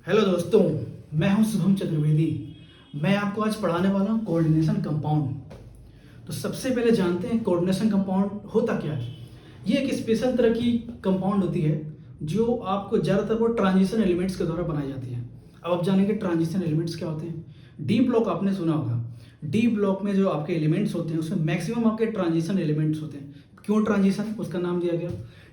Hello दोस्तों, मैं हूं शुभम चतुर्वेदी। मैं आपको आज पढ़ाने वाला हूं कोऑर्डिनेशन कंपाउंड। तो सबसे पहले जानते हैं कोऑर्डिनेशन कंपाउंड होता क्या है। ये एक स्पेशल तरह की कंपाउंड होती है जो आपको ज़्यादातर वो ट्रांजिशन एलिमेंट्स के द्वारा बनाई जाती है। अब आप जानेंगे ट्रांजिशन एलिमेंट्स क्या होते हैं। डी ब्लॉक आपने सुना होगा। डी ब्लॉक में जो आपके एलिमेंट्स होते हैं उसमें मैक्सिमम आपके ट्रांजिशन एलिमेंट्स होते हैं। क्यों ट्रांजिशन, उसका नाम दिया गया।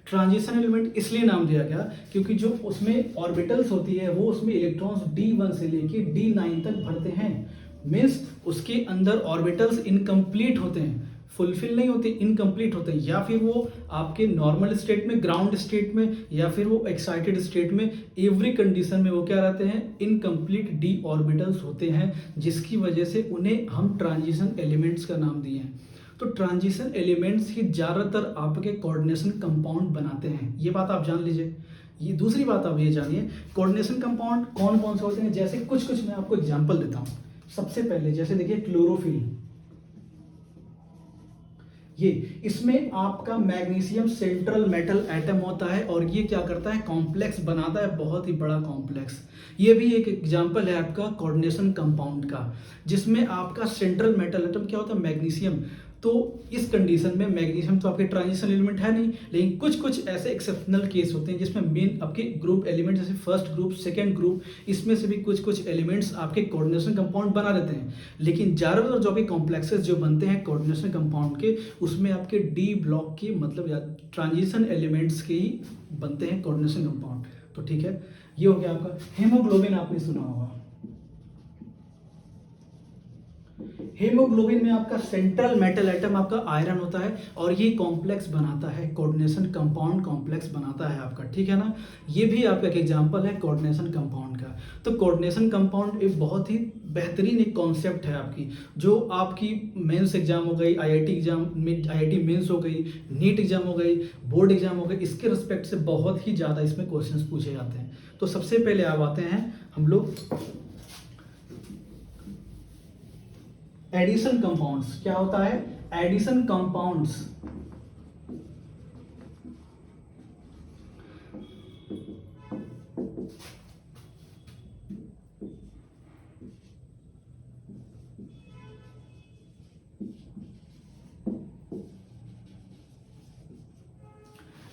ट्रांजिशन एलिमेंट इसलिए नाम दिया गया क्योंकि जो उसमें ऑर्बिटल्स होती है वो उसमें इलेक्ट्रॉन्स D1 से लेके D9 तक भरते हैं। मीन्स उसके अंदर ऑर्बिटल्स इनकम्प्लीट होते हैं, फुलफिल नहीं होते, इनकम्प्लीट होते हैं, या फिर वो आपके नॉर्मल स्टेट में, ग्राउंड स्टेट में, या फिर वो एक्साइटेड स्टेट में, एवरी कंडीशन में वो क्या रहते हैं, इनकम्प्लीट डी ऑर्बिटल्स होते हैं, जिसकी वजह से उन्हें हम ट्रांजिशन एलिमेंट्स का नाम दिए हैं। तो ट्रांजिशन एलिमेंट्स ही ज़्यादातर आपके कोऑर्डिनेशन कंपाउंड बनाते हैं, ये बात आप जान लीजिए। ये दूसरी बात आप ये जानिए कोऑर्डिनेशन कंपाउंड कौन कौन से होते हैं। जैसे कुछ कुछ मैं आपको एग्जांपल देता हूँ। सबसे पहले जैसे देखिए क्लोरोफिल, ये इसमें आपका मैग्नीशियम सेंट्रल मेटल एटम होता है और ये क्या करता है, कॉम्प्लेक्स बनाता है, बहुत ही बड़ा कॉम्प्लेक्स। ये भी एक एग्जांपल है आपका कोऑर्डिनेशन कंपाउंड का, जिसमें आपका सेंट्रल मेटल एटम क्या होता है, मैग्नीशियम। तो इस कंडीशन में मैग्नीशियम तो आपके ट्रांजिशन एलिमेंट है नहीं, लेकिन कुछ कुछ ऐसे एक्सेप्शनल केस होते हैं जिसमें मेन आपके ग्रुप एलिमेंट, जैसे फर्स्ट ग्रुप, सेकंड ग्रुप, इसमें से भी कुछ कुछ एलिमेंट्स आपके कोऑर्डिनेशन कंपाउंड बना देते हैं। लेकिन ज़्यादातर जो भी कॉम्प्लेक्सेस जो बनते हैं कोऑर्डिनेशन कंपाउंड के, उसमें आपके डी ब्लॉक के मतलब या ट्रांजिशन एलिमेंट्स के ही बनते हैं कोऑर्डिनेशन कंपाउंड। तो ठीक है, ये हो गया आपका। हेमोग्लोबिन आपने सुना होगा। हेमोग्लोबिन में आपका सेंट्रल मेटल एटम आपका आयरन होता है और ये कॉम्प्लेक्स बनाता है, कोऑर्डिनेशन कंपाउंड कॉम्प्लेक्स बनाता है आपका, ठीक है ना। ये भी आपका एक एग्जांपल है कोऑर्डिनेशन कंपाउंड का। तो कोऑर्डिनेशन कंपाउंड एक बहुत ही बेहतरीन एक कॉन्सेप्ट है आपकी, जो आपकी मेंस एग्जाम हो गई, आईआईटी एग्जाम में, आईआईटी मेंस हो गई, नीट एग्जाम हो गई, बोर्ड एग्जाम हो गई, इसके रिस्पेक्ट से बहुत ही ज़्यादा इसमें क्वेश्चंस पूछे जाते हैं। तो सबसे पहले आप आते हैं हम लोग एडिशन कंपाउंड्स। क्या होता है एडिशन कंपाउंड्स।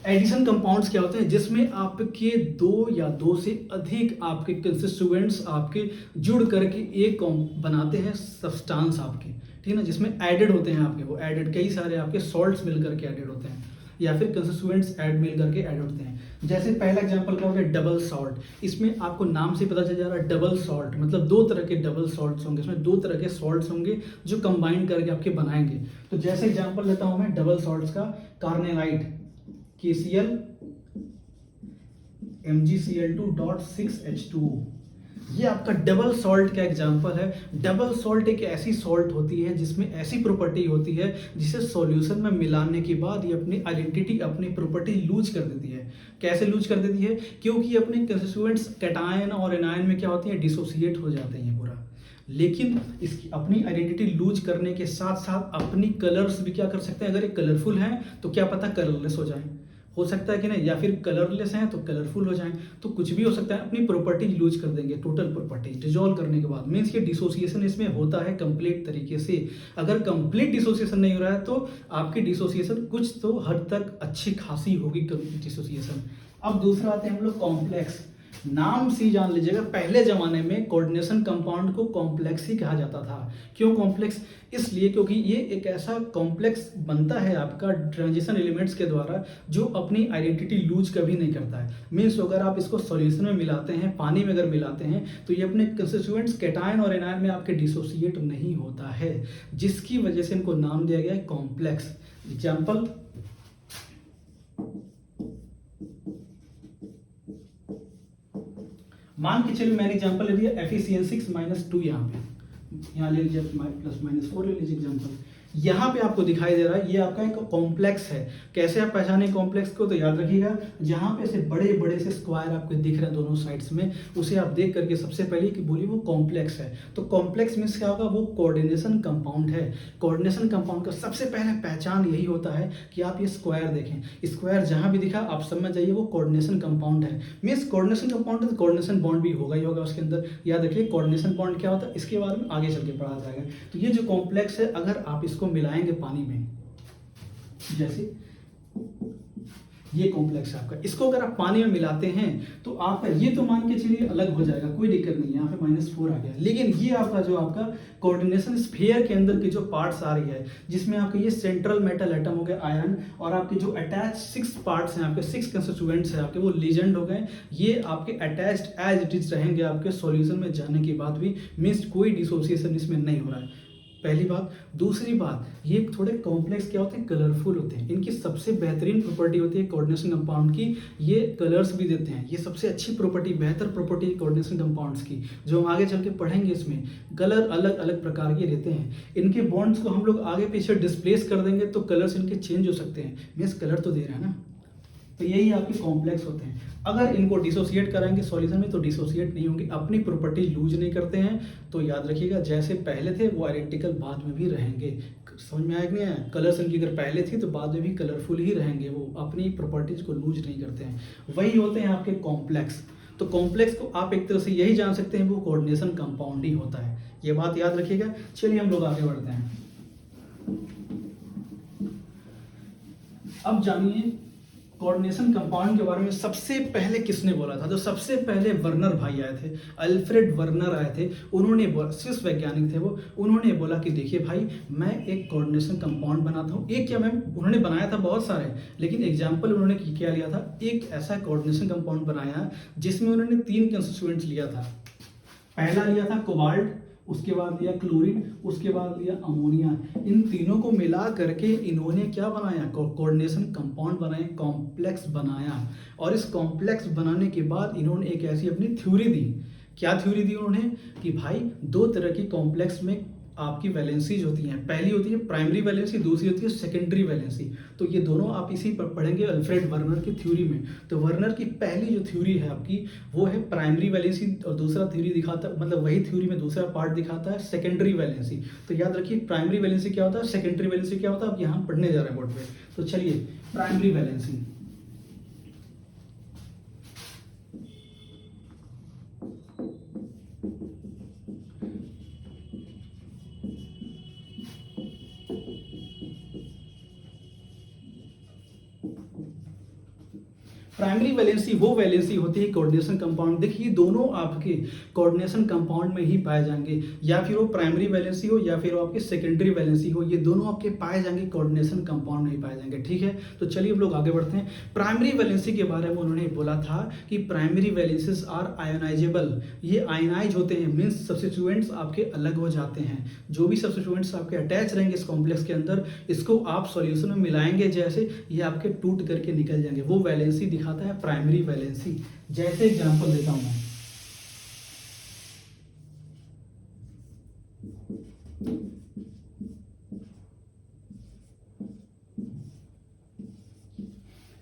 एडिशन कंपाउंड्स क्या होते हैं, जिसमें आपके दो या दो से अधिक आपके कंस्टिट्यूएंट्स आपके जुड़ करके एक बनाते हैं सब्सटेंस आपके, ठीक है ना, जिसमें एडेड होते हैं आपके, वो एडेड कई सारे आपके सॉल्ट्स मिल करके एडेड होते हैं, या फिर कंस्टिट्यूएंट्स ऐड मिल करके ऐड होते हैं। जैसे पहला एग्जांपल क्या हो गया, डबल सॉल्ट। इसमें आपको नाम से पता चल जा रहा है डबल सॉल्ट, मतलब दो तरह के डबल सॉल्ट्स होंगे, इसमें दो तरह के सॉल्ट्स होंगे जो कंबाइन करके आपके बनाएंगे। तो जैसे एग्जांपल लेता हूं मैं डबल सॉल्ट्स का, कार्नेलाइट KCl MgCl2.6H2O, ये आपका डबल सॉल्ट का एग्जांपल है। डबल सॉल्ट एक ऐसी सॉल्ट होती है जिसमें ऐसी प्रॉपर्टी होती है जिसे सॉल्यूशन में मिलाने के बाद ये अपनी आइडेंटिटी, अपनी प्रॉपर्टी लूज कर देती है। कैसे लूज कर देती है, क्योंकि अपने कंस्टिट्यूएंट्स कैटायन और एनायन में क्या होती है, डिसोसिएट हो जाते हैं पूरा। लेकिन इसकी अपनी आइडेंटिटी लूज करने के साथ साथ अपनी कलर्स भी क्या कर सकते हैं, अगर ये कलरफुल हैं तो क्या पता कलरलेस हो सकता है कि नहीं, या फिर कलरलेस हैं तो कलरफुल हो जाएं, तो कुछ भी हो सकता है। अपनी प्रॉपर्टी लूज कर देंगे, टोटल प्रॉपर्टी डिजोल्व करने के बाद। मीन्स कि डिसोसिएशन इसमें होता है कंप्लीट तरीके से। अगर कंप्लीट डिसोसिएशन नहीं हो रहा है तो आपकी डिसोसिएशन कुछ तो हद तक अच्छी खासी होगी डिसोसिएशन। अब दूसरा आते हैं हम लोग कॉम्प्लेक्स। नाम से ही जान लीजिएगा, पहले जमाने में कोऑर्डिनेशन कंपाउंड को कॉम्प्लेक्स ही कहा जाता था। क्यों कॉम्प्लेक्स, इसलिए क्योंकि ये एक ऐसा कॉम्प्लेक्स बनता है आपका ट्रांजिशन एलिमेंट्स के द्वारा जो अपनी आइडेंटिटी लूज कभी नहीं करता है। मीन्स अगर आप इसको सॉल्यूशन में मिलाते हैं, पानी में अगर मिलाते हैं, तो ये अपने कंस्टिट्यूएंट्स कैटायन और एनायन में आपके डिसोसिएट नहीं होता है, जिसकी वजह से इनको नाम दिया गया है कॉम्प्लेक्स। एग्जाम्पल, मान के चलिए मैंने एग्जांपल ले लिया FeCN6 -2, यहाँ ले लीजिए, +-4 ले लीजिए एग्जांपल। यहाँ पे आपको दिखाई दे रहा है ये आपका एक कॉम्प्लेक्स है। कैसे आप पहचाने कॉम्प्लेक्स को, तो याद रखिएगा जहाँ पे ऐसे बड़े बड़े से स्क्वायर आपको दिख रहे हैं दोनों साइड्स में, उसे आप देख करके सबसे पहले कि बोलिए वो कॉम्प्लेक्स है। तो कॉम्प्लेक्स मीन्स क्या होगा, वो कोऑर्डिनेशन कंपाउंड है। कोऑर्डिनेशन कंपाउंड का सबसे पहले पहचान यही होता है कि आप ये स्क्वायर देखें, स्क्वायर जहाँ भी दिखा आप समझ जाइए वो कोऑर्डिनेशन कंपाउंड है। मीन्स कोऑर्डिनेशन कंपाउंड है तो कोऑर्डिनेशन बॉन्ड भी होगा ही होगा उसके अंदर। याद रखिए कोऑर्डिनेशन बॉन्ड क्या होता है, इसके बारे में आगे चल के पढ़ा जाएगा। तो ये जो कॉम्प्लेक्स है अगर आप इसको मिलाएंगे पानी में, जैसे ये कॉम्प्लेक्स है आपका, इसको अगर आप पानी में मिलाते हैं तो आपका ये तो मान के चलिए अलग हो जाएगा, कोई दिक्कत नहीं है, यहाँ पे -4 आ गया। लेकिन ये आपका जो आपका कोऑर्डिनेशन स्फीयर के अंदर की जो पार्ट्स आ रही है, जिसमें आपके ये सेंट्रल मेटल एटम हो गया आयरन, और आपके जो अटैच 6 पार्ट्स हैं आपके 6 कंस्टिट्यूएंट्स हैं आपके, वो लीजेंड हो गए। ये आपके अटैच्ड एज इट इज रहेंगे आपके सॉल्यूशन में जाने के बाद भी, मीन्स कोई डिसोसिएशन इसमें नहीं हो रहा है, पहली बात। दूसरी बात, ये थोड़े कॉम्प्लेक्स क्या होते हैं, कलरफुल होते हैं। इनकी सबसे बेहतरीन प्रॉपर्टी होती है कोऑर्डिनेशन कंपाउंड की, ये कलर्स भी देते हैं। ये सबसे अच्छी प्रॉपर्टी, बेहतर प्रॉपर्टी कोऑर्डिनेशन कंपाउंड्स की, जो हम आगे चल के पढ़ेंगे। इसमें कलर अलग अलग प्रकार के रहते हैं। इनके बॉन्ड्स को हम लोग आगे पीछे डिस्प्लेस कर देंगे तो कलर्स इनके चेंज हो सकते हैं। मीन्स कलर तो दे रहे हैं ना, तो यही आपके कॉम्प्लेक्स होते हैं। अगर इनको डिसोसिएट कराएंगे सॉल्यूशन में तो डिसोसिएट नहीं होंगे, अपनी प्रॉपर्टी लूज नहीं करते हैं। तो याद रखिएगा जैसे पहले थे वो आइडेंटिकल बाद में भी रहेंगे। समझ में आया कि नहीं आया? कलर्स इनकी अगर पहले थी तो बाद में भी कलरफुल ही रहेंगे, वो अपनी प्रॉपर्टीज को लूज नहीं करते हैं। वही होते हैं आपके कॉम्प्लेक्स। तो कॉम्प्लेक्स को आप एक तरह से यही जान सकते हैं वो कोऑर्डिनेशन कंपाउंड ही होता है। ये बात याद रखिएगा। चलिए हम लोग आगे बढ़ते हैं। अब जानिए कोऑर्डिनेशन कंपाउंड के बारे में सबसे पहले किसने बोला था। तो सबसे पहले वर्नर भाई आए थे, अल्फ्रेड वर्नर आए थे। उन्होंने बोला, स्विस वैज्ञानिक थे वो, उन्होंने बोला कि देखिए भाई मैं एक कोऑर्डिनेशन कंपाउंड बनाता हूँ। एक क्या मैम, उन्होंने बनाया था बहुत सारे, लेकिन एग्जाम्पल उन्होंने क्या लिया था, एक ऐसा कोऑर्डिनेशन कंपाउंड बनाया जिसमें उन्होंने 3 कंस्टिट्यूएंट्स लिया था। पहला लिया था कोबाल्ट, उसके बाद लिया क्लोरीन, उसके बाद लिया अमोनिया। इन तीनों को मिला करके इन्होंने क्या बनाया, कोऑर्डिनेशन कंपाउंड बनाया, कॉम्प्लेक्स बनाया। और इस कॉम्प्लेक्स बनाने के बाद इन्होंने एक ऐसी अपनी थ्योरी दी। क्या थ्योरी दी उन्होंने, कि भाई 2 तरह की कॉम्प्लेक्स में आपकी वैलेंसीज होती हैं। पहली होती है प्राइमरी वैलेंसी, दूसरी होती है सेकेंडरी वैलेंसी। तो ये दोनों आप इसी पर पढ़ेंगे अल्फ्रेड वर्नर की थ्योरी में। तो वर्नर की पहली जो थ्योरी है आपकी वो है प्राइमरी वैलेंसी, और दूसरा थ्योरी दिखाता, मतलब वही थ्योरी में दूसरा पार्ट दिखाता है सेकेंडरी वैलेंसी। तो याद रखिए प्राइमरी वैलेंसी क्या होता है, सेकेंडरी वैलेंसी क्या होता है, आप यहाँ पढ़ने जा रहे हैं बोर्ड पे। तो चलिए प्राइमरी वैलेंसी, प्राइमरी वैलेंसी वो वैलेंसी होती है कोऑर्डिनेशन कंपाउंड। देखिए दोनों आपके कोऑर्डिनेशन कंपाउंड में ही पाए जाएंगे, या फिर वो प्राइमरी वैलेंसी हो या फिर वो आपके सेकेंडरी वैलेंसी हो, ये दोनों आपके पाए जाएंगे कोऑर्डिनेशन कंपाउंड में ही पाए जाएंगे। ठीक है, तो चलिए हम लोग आगे बढ़ते हैं। प्राइमरी वैलेंसी के बारे में उन्होंने बोला था कि प्राइमरी वैलेंसीज आर आयोनाइजेबल। ये आयनाइज होते हैं, मीन्स सब्स्टिट्यूएंट्स आपके अलग हो जाते हैं। जो भी सब्स्टिट्यूएंट्स आपके अटैच रहेंगे इस कॉम्प्लेक्स के अंदर, इसको आप सॉल्यूशन में मिलाएंगे जैसे, ये आपके टूट करके निकल जाएंगे। वो वैलेंसी दिखाता है प्राइमरी वैलेंसी। जैसे एग्जांपल देता हूं मैं,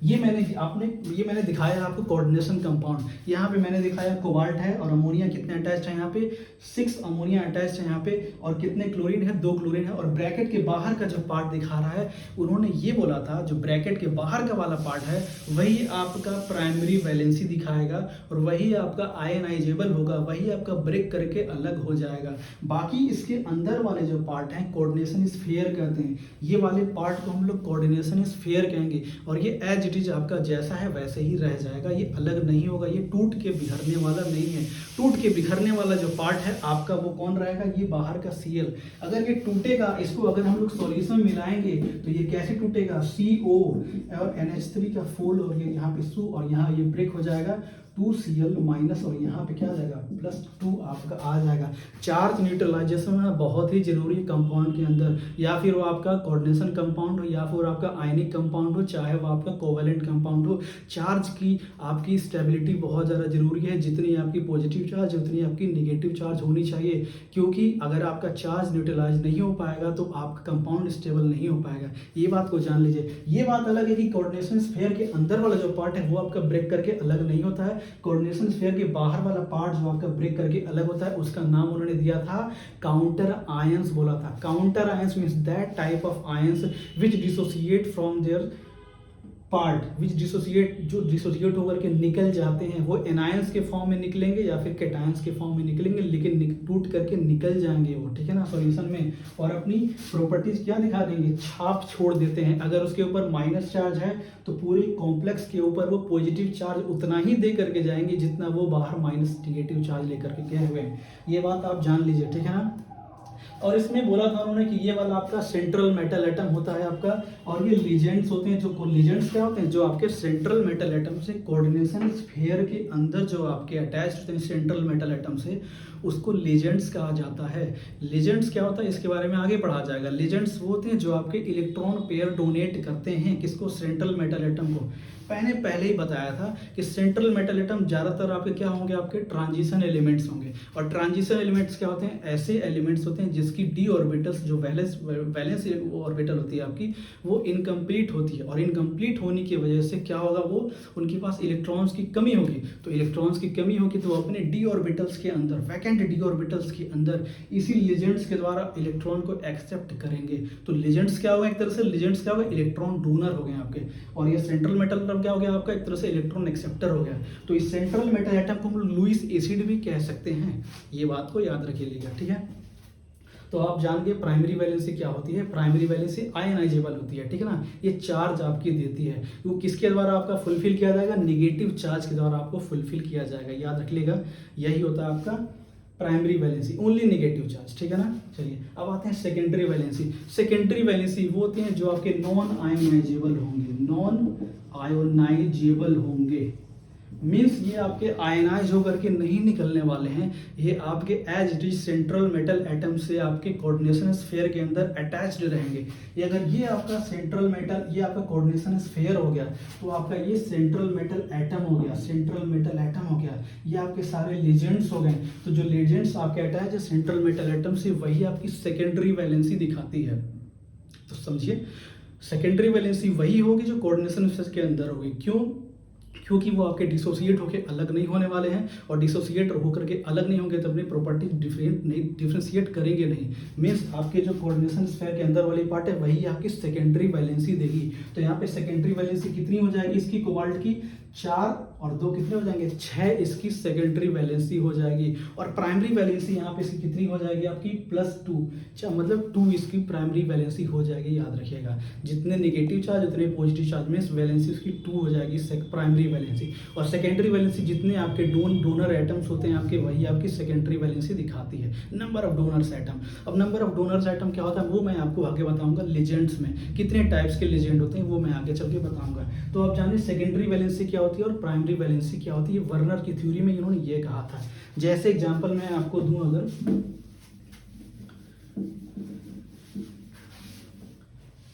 ये मैंने दिखाया आपको कोऑर्डिनेशन कंपाउंड। यहाँ पे मैंने दिखाया कोबाल्ट है और अमोनिया कितने अटैच्ड है, यहाँ पे 6 अमोनिया अटैच्ड है यहाँ पे, और कितने क्लोरीन है, 2 क्लोरीन है। और ब्रैकेट के बाहर का जो पार्ट दिखा रहा है, उन्होंने ये बोला था जो ब्रैकेट के बाहर का वाला पार्ट है वही आपका प्राइमरी वैलेंसी दिखाएगा, और वही आपका आयनाइजेबल होगा, वही आपका ब्रेक करके अलग हो जाएगा। बाकी इसके अंदर वाले जो पार्ट हैं कोऑर्डिनेशन स्फीयर कहते हैं, ये वाले पार्ट को हम लोग कोऑर्डिनेशन स्फीयर कहेंगे। और ये एज इट इज आपका जैसा है वैसे ही रह जाएगा, ये अलग नहीं होगा, ये टूट के बिखरने वाला नहीं है। टूट के बिखरने वाला जो पार्ट है आपका वो कौन रहेगा, ये बाहर का Cl। अगर ये टूटेगा, इसको अगर हम लोग सॉल्यूशन में मिलाएंगे तो ये कैसे टूटेगा, CO और NH3 का फोल्ड, और ये यहाँ पे SO और यहाँ ये ब्रेक हो जाएगा 2Cl माइनस और यहाँ पे क्या आ जाएगा +2 आपका आ जाएगा। चार्ज न्यूट्रलाइजेशन है बहुत ही जरूरी है कंपाउंड के अंदर, या फिर वो आपका कोऑर्डिनेशन कंपाउंड हो या फिर आपका आयनिक कंपाउंड हो, चाहे वो आपका कोवेलेंट कंपाउंड हो, चार्ज की आपकी स्टेबिलिटी बहुत ज़्यादा जरूरी है। जितनी आपकी पॉजिटिव चार्ज उतनी आपकी निगेटिव चार्ज होनी चाहिए, क्योंकि अगर आपका चार्ज न्यूट्रलाइज नहीं हो पाएगा तो आपका कंपाउंड स्टेबल नहीं हो पाएगा। ये बात को जान लीजिए। ये बात अलग है कि कोऑर्डिनेशन स्फीयर के अंदर वाला जो पार्ट है वो आपका ब्रेक करके अलग नहीं होता है, कोऑर्डिनेशन स्फीयर के बाहर वाला पार्ट जो आपका ब्रेक करके अलग होता है उसका नाम उन्होंने दिया था काउंटर आयंस बोला था। Counter ions means that type of ions which dissociate from there part, which dissociate, जो डिसोसिएट होकर के निकल जाते हैं वो एनायंस के फॉर्म में निकलेंगे या फिर कैटायंस के फॉर्म में निकलेंगे, लेकिन टूट करके निकल जाएंगे वो, ठीक है ना, सॉल्यूशन में, और अपनी प्रॉपर्टीज क्या दिखा देंगे, छाप छोड़ देते हैं। अगर उसके ऊपर माइनस चार्ज है तो पूरे कॉम्प्लेक्स के ऊपर वो पॉजिटिव चार्ज उतना ही दे करके जाएंगे जितना वो बाहर माइनस निगेटिव चार्ज लेकर के गए हुए हैं। ये बात आप जान लीजिए, ठीक है ना। और इसमें बोला था उन्होंने कि ये वाला आपका सेंट्रल मेटल एटम होता है आपका, और ये लीजेंड्स होते हैं। जो लीजेंड्स क्या होते हैं, जो आपके सेंट्रल मेटल एटम से कोऑर्डिनेशन स्फीयर के अंदर जो आपके अटैच होते हैं सेंट्रल मेटल एटम से, उसको लीजेंड्स कहा जाता है। लीजेंड्स क्या होता है इसके बारे में आगे पढ़ा जाएगा। लीजेंड्स वो होते हैं जो आपके इलेक्ट्रॉन पेयर डोनेट करते हैं, किसको, सेंट्रल मेटल एटम को। पहले ही बताया था कि सेंट्रल मेटल एटम ज़्यादातर आपके क्या होंगे, आपके ट्रांजिशन एलिमेंट्स होंगे। और ट्रांजिशन एलिमेंट्स क्या होते हैं, ऐसे एलिमेंट्स होते हैं जिसकी डी ऑर्बिटल्स, जो वैलेंस ऑर्बिटल होती है आपकी, वो इनकम्प्लीट होती है। और इनकम्प्लीट होने की वजह से क्या होगा, वो उनके पास इलेक्ट्रॉन्स की कमी होगी। तो इलेक्ट्रॉन्स की कमी होगी तो वो अपने डी ऑर्बिटल्स के अंदर, वैकेंट डी ऑर्बिटल्स के अंदर इसी लीजेंड्स के द्वारा इलेक्ट्रॉन को एक्सेप्ट करेंगे। तो लीजेंड्स क्या होगा, एक तरह से लीजेंड्स क्या होगा, इलेक्ट्रॉन डोनर हो गए आपके। और ये सेंट्रल मेटल क्या हो गया आपका, एक तरह से इलेक्ट्रॉन एक्सेप्टर हो गया। तो इस सेंट्रल मेटल एटम को हम लुईस एसिड भी कह सकते हैं। ये बात को याद रखिएगा, ठीक है। तो आप जान गए प्राइमरी वैलेंसी क्या होती है। प्राइमरी वैलेंसी आयनाइजेबल होती है, ठीक है ना। ये चार्ज आपकी देती है, वो किसके द्वारा आपका फुलफिल किया जाएगा, निगेटिव चार्ज के द्वारा आपको फुलफिल किया जाएगा। याद रख लेगा, यही होता है आपका primary valency, only negative charge, ठीक है ना। चलिए अब आते हैं सेकेंडरी वैलेंसी। सेकेंडरी वैलेंसी वो होते हैं जो आपके नॉन आयोनाइजेबल होंगे, नॉन आयोनाइजेबल होंगे। मीन्स ये आपके आयनाइज होकर के नहीं निकलने वाले हैं, ये आपके as it is central metal atom से आपके कोऑर्डिनेशन स्फीयर के अंदर अटैच्ड रहेंगे। ये अगर ये आपका सेंट्रल मेटल, ये आपका कोऑर्डिनेशन स्फीयर हो गया तो आपका ये सेंट्रल मेटल एटम हो गया, सेंट्रल मेटल एटम हो गया, ये आपके सारे लीजेंड्स हो गए। तो जो लीजेंड्स आपके अटैच है सेंट्रल मेटल एटम से, वही आपकी सेकेंडरी वैलेंसी दिखाती है। तो समझिए, सेकेंडरी वैलेंसी वही होगी जो कोऑर्डिनेशन स्फीयर के अंदर होगी। क्यों, क्योंकि वो आपके डिसोसिएट होकर अलग नहीं होने वाले हैं, और डिसोसिएट होकर के अलग नहीं होंगे तो अपनी प्रॉपर्टी डिफ्रेंशिएट करेंगे नहीं। मीन्स आपके जो कोऑर्डिनेशन स्फीयर के अंदर वाली पार्ट है वही आपकी सेकेंडरी वैलेंसी देगी। तो यहाँ पे सेकेंडरी वैलेंसी कितनी हो जाएगी इसकी, कोबाल्ट की 4 और 2 कितने हो जाएंगे, 6 इसकी सेकेंडरी वैलेंसी हो जाएगी। और प्राइमरी वैलेंसी यहाँ पे इसकी कितनी हो जाएगी आपकी, +2, मतलब 2 इसकी प्राइमरी वैलेंसी हो जाएगी। याद रखिएगा, जितने निगेटिव चार्ज उतने पॉजिटिव चार्ज में वैलेंसी उसकी 2 हो जाएगी प्राइमरी वैलेंसी। और सेकेंडरी वैलेंसी जितने आपके डोनर एटम्स होते हैं आपके, वही आपकी सेकेंडरी वैलेंसी दिखाती है, नंबर ऑफ डोनर्स एटम। अब नंबर ऑफ डोनर्स एटम क्या होता है वो मैं आपको आगे बताऊंगा। लीजेंड्स में कितने टाइप्स के लीजेंड होते हैं वो मैं आगे चल के बताऊंगा। तो आप जानिए सेकेंडरी वैलेंसी क्या होती है और प्राइमरी वैलेंसी क्या होती है। वर्नर की थ्योरी में इन्होंने ये कहा था, जैसे एग्जांपल मैं आपको दूं,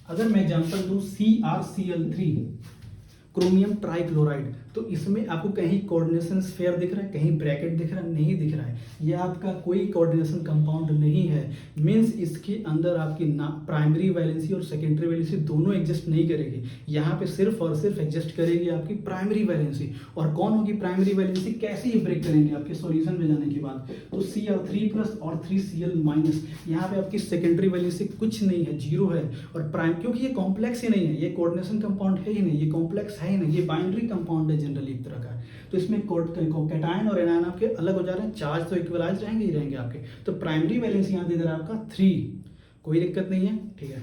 अगर मैं एग्जांपल दूं CrCl3 क्रोमियम ट्राइक्लोराइड, तो इसमें आपको कहीं कोऑर्डिनेशन स्फीयर दिख रहा है, कहीं ब्रैकेट दिख रहा है, नहीं दिख रहा है। यह आपका कोई कोऑर्डिनेशन कंपाउंड नहीं है। मींस इसके अंदर आपकी प्राइमरी वैलेंसी और सेकेंडरी वैलेंसी दोनों एग्जिस्ट नहीं करेगी। यहाँ पे सिर्फ और सिर्फ एग्जिस्ट करेगी आपकी प्राइमरी वैलेंसी। और कौन होगी प्राइमरी वैलेंसी, कैसे ही ब्रेक करेंगे आपके सॉल्यूशन में जाने के बाद, तो Cr3+ और 3Cl-। यहाँ पे आपकी सेकेंडरी वैलेंसी कुछ नहीं है, 0 है। और प्राइम, क्योंकि ये कॉम्प्लेक्स ही नहीं है, ये कोऑर्डिनेशन कंपाउंड है ही नहीं, ये कॉम्प्लेक्स है ही नहीं, ये बाइनरी कंपाउंड है जनरली एक तरह का। तो इसमें कैटायन और एनायन आपके अलग हो जा रहे हैं, चार्ज तो इक्वलाइज रहेंगे ही रहेंगे आपके। तो प्राइमरी वैलेंसी यहाँ दे दे रहा है आपका 3, कोई दिक्कत नहीं है, ठीक है।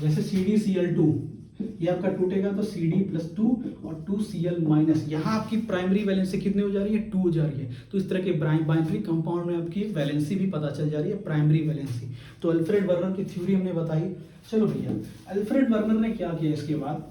जैसे CdCl2, ये आपका टूटेगा तो Cd+2 और 2Cl-। यहाँ आपकी प्राइमरी वैलेंसी कितनी हो जा रही है, 2 हो जा रही है। तो इस तरह के बाइनरी कंपाउंड में आपकी वैलेंसी भी पता चल जा रही है, प्राइमरी वैलेंसी। तो अल्फ्रेड वर्नर की थ्योरी हमने बताई। चलो भैया, अल्फ्रेड वर्नर ने क्या किया इसके बाद,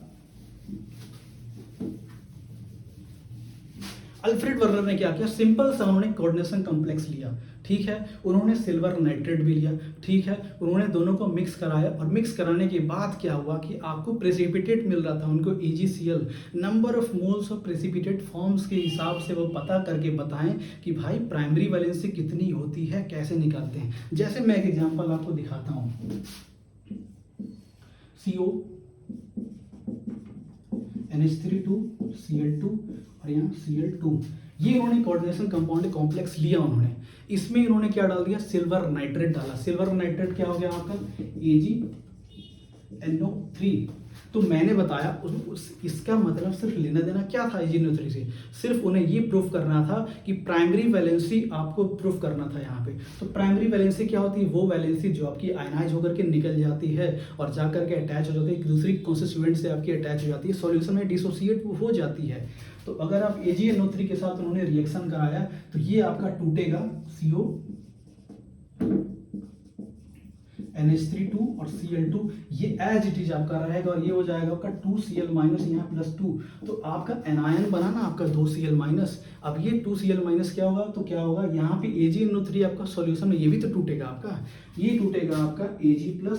अल्फ्रेड वर्नर ने क्या किया, सिंपल सा उन्होंने कोऑर्डिनेशन कॉम्प्लेक्स लिया, ठीक है, उन्होंने सिल्वर नाइट्रेट भी लिया, ठीक है, उन्होंने दोनों को मिक्स कराया और मिक्स कराने के बाद क्या हुआ कि आपको प्रेसिपिटेट मिल रहा था उनको EgCl, number of moles of precipitate forms के हिसाब से वो पता करके बताएं कि भाई प्राइमरी वैलेंसी कितनी होती है, कैसे निकालते हैं। जैसे मैं एक एग्जांपल आपको दिखाता हूं, CO NH3 Cl2 और यहाँ Cl2, ये उन्होंने कोऑर्डिनेशन कंपाउंड कॉम्प्लेक्स लिया उन्होंने, इसमें इन्होंने क्या डाल दिया, सिल्वर नाइट्रेट डाला। सिल्वर नाइट्रेट क्या हो गया आपका, AgNO3। तो मैंने बताया इसका मतलब सिर्फ लेना देना क्या था AgNO3 से, सिर्फ उन्हें ये प्रूफ करना था कि प्राइमरी वैलेंसी आपको प्रूफ करना था यहाँ पे। तो प्राइमरी वैलेंसी क्या होती है, वो वैलेंसी जो आपकी आयनाइज होकर के निकल जाती है और जाकर के अटैच हो जाती है, दूसरी कॉन्स्टिट्यूएंट से आपकी अटैच हो जाती है, सॉल्यूशन में डिसोसिएट हो जाती है। तो अगर आप AgNO3 के साथ उन्होंने रिएक्शन कराया तो ये आपका टूटेगा, CO NH3 और Cl2, ये एज इट इज आपका रहेगा और ये हो जाएगा आपका 2Cl- यहाँ +2। तो आपका एनायन बना ना आपका 2Cl-, अब ये 2Cl- क्या होगा, तो क्या होगा यहाँ पे AgNO3 आपका सॉल्यूशन में ये भी तो टूटेगा आपका, ये टूटेगा आपका Ag+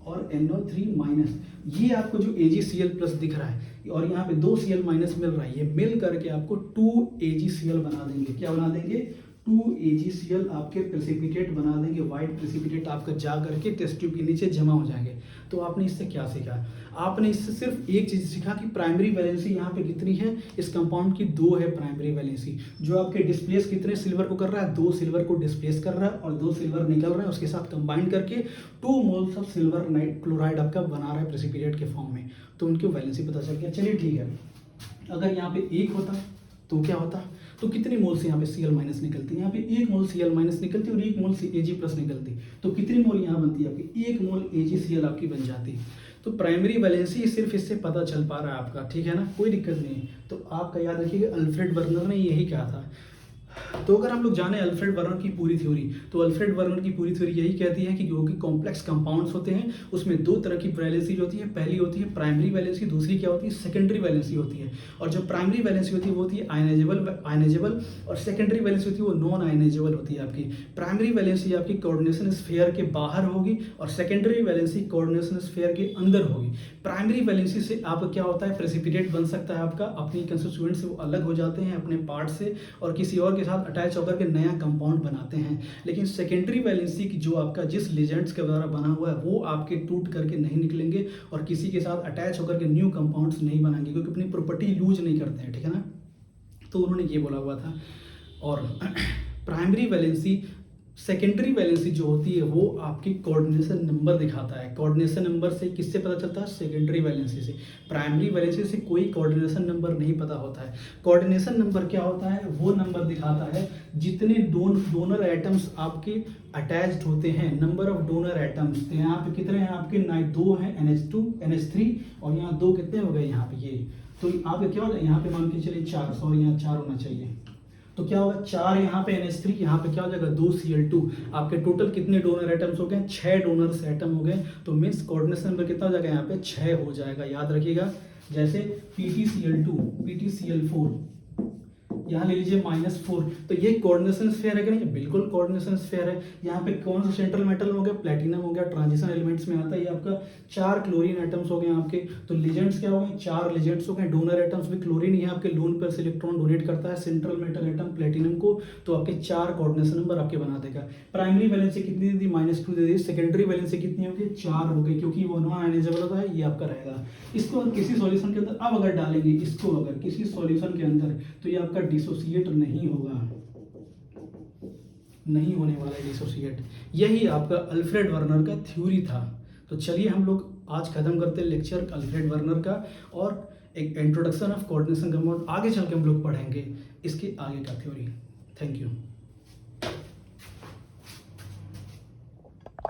और NO3-, ये आपको जो AgCl+ दिख रहा है और यहाँ पे 2Cl- मिल रहा है, ये मिल करके आपको 2AgCl बना देंगे। क्या बना देंगे, 2AgCl आपके प्रेसिपिटेट बना देंगे, व्हाइट प्रेसिपिटेट आपका जा करके टेस्ट ट्यूब के नीचे जमा हो जाएंगे। तो आपने इससे क्या सीखा, आपने इससे सिर्फ एक चीज सीखा कि प्राइमरी वैलेंसी यहाँ पे कितनी है, इस कंपाउंड की 2 है प्राइमरी वैलेंसी। जो आपके डिस्प्लेस कितने सिल्वर को कर रहा है, 2 सिल्वर को डिस्प्लेस कर रहा है और 2 सिल्वर निकल रहे हैं, उसके साथ कंबाइन करके 2 मोल्स ऑफ सिल्वर क्लोराइड आपका बना रहा है प्रेसिपिटेट के फॉर्म में। तो उनकी वैलेंसी पता चल गया। चलिए ठीक है, अगर यहाँ पे 1 होता तो क्या होता, तो कितनी मोल से यहाँ पे Cl- निकलती है, यहाँ पे 1 मोल Cl- निकलती और 1 मोल Ag+ निकलती, तो कितनी मोल यहाँ बनती है आपकी, 1 मोल AgCl आपकी बन जाती। तो प्राइमरी वैलेंसी सिर्फ इससे पता चल पा रहा है आपका, ठीक है ना, कोई दिक्कत नहीं है। तो आपका याद रखिएगा अल्फ्रेड वर्नर ने यही कहा था। तो अगर हम लोग जाने अल्फ्रेड वर्नर की पूरी थ्योरी, तो अल्फ्रेड वर्नर की पूरी थ्योरी यही कहती है कि जो कि कॉम्प्लेक्स कंपाउंड्स होते हैं उसमें 2 तरह की वैलेंसी होती है, पहली होती है प्राइमरी वैलेंसी, दूसरी क्या होती है, सेकेंडरी वैलेंसी होती है। और जो प्राइमरी वैलेंसी होती है वो होती है आयनाइजेबल और सेकेंडरी वैलेंसी होती है वो नॉन आयनाइजेबल होती है। आपकी प्राइमरी वैलेंसी आपकी कोऑर्डिनेशन स्फीयर के बाहर होगी और सेकेंडरी वैलेंसी कोऑर्डिनेशन स्फीयर के अंदर होगी। प्राइमरी वैलेंसी से आप क्या होता है, प्रेसिपिटेट बन सकता है आपका, अपनी कंस्टिट्यूएंट से वो अलग हो जाते हैं अपने पार्ट से और किसी और के साथ अटैच होकर के नया कंपाउंड बनाते हैं। लेकिन सेकेंडरी वैलेंसी की जो आपका जिस लिजेंड्स के द्वारा बना हुआ है वो आपके टूट करके नहीं निकलेंगे और किसी के साथ अटैच होकर के न्यू कंपाउंड्स नहीं बनाएंगे, क्योंकि अपनी प्रॉपर्टी लूज नहीं करते हैं, ठीक है ना। तो उन्होंने ये बोला हुआ था। और प्राइमरी वैलेंसी, सेकेंडरी वैलेंसी जो होती है वो आपकी कोऑर्डिनेशन नंबर दिखाता है। कोऑर्डिनेशन नंबर से किससे पता चलता है, सेकेंडरी वैलेंसी से। प्राइमरी वैलेंसी से कोई कोऑर्डिनेशन नंबर नहीं पता होता है। कोऑर्डिनेशन नंबर क्या होता है, वो नंबर दिखाता है जितने डोनर एटम्स आपके अटैच्ड होते हैं, नंबर ऑफ डोनर एटम्स। तो यहाँ पे कितने हैं आपके, 2 हैं NH2 NH3 और यहाँ 2 कितने हो गए यहाँ पे, ये तो आपके क्या हो जाए, यहाँ पे मान के चलिए 4, सॉरी यहाँ 4 होना चाहिए। तो क्या होगा, 4 यहाँ पे NH3, यहाँ पे क्या हो जाएगा 2 Cl2। आपके टोटल कितने डोनर एटम्स हो गए, 6 डोनर्स एटम हो गए। तो मीन्स कोऑर्डिनेशन नंबर कितना हो जाएगा, यहाँ पे 6 हो जाएगा, याद रखिएगा। जैसे PtCl2 PtCl4, यहाँ ले लीजिए -4, तो ये कोऑर्डिनेशन स्फीयर है कि नहीं, बिल्कुल कोऑर्डिनेशन स्फीयर है। यहाँ पे कौन सा सेंट्रल मेटल हो गया, प्लेटिनम हो गया, ट्रांजिशन एलिमेंट्स में आता है। ये आपका 4 क्लोरीन एटम्स हो गए आपके। तो लिजेंड्स क्या हो गए, 4 लिजेंड्स हो गए। डोनर एटम्स भी क्लोरीन ही है आपके, लोन पर से इलेक्ट्रॉन डोनेट करता है सेंट्रल मेटल एटम प्लेटिनम को। तो आपके 4 कोऑर्डिनेशन नंबर आपके बना देगा। प्राइमरी वैलेंसी कितनी दे दी, -2 दे दी। सेकेंडरी वैलेंसी कितनी होगी, 4 हो गई, क्योंकि वो नॉन आयनाइजेबल होता है, ये आपका रहेगा। इसको अगर किसी सॉल्यूशन के अंदर अब अगर डालेंगे इसको अगर किसी सॉल्यूशन के अंदर, तो ये आपका डिसोसिएट नहीं होगा, नहीं होने वाला है डिसोसिएट। यही आपका अल्फ्रेड वर्नर का थ्योरी था। तो चलिए हम लोग आज खत्म करते हैं लेक्चर अल्फ्रेड वर्नर का और एक इंट्रोडक्शन ऑफ कोऑर्डिनेशन कंपाउंड आगे चल के हम लोग पढ़ेंगे इसके आगे का थ्योरी। Thank you.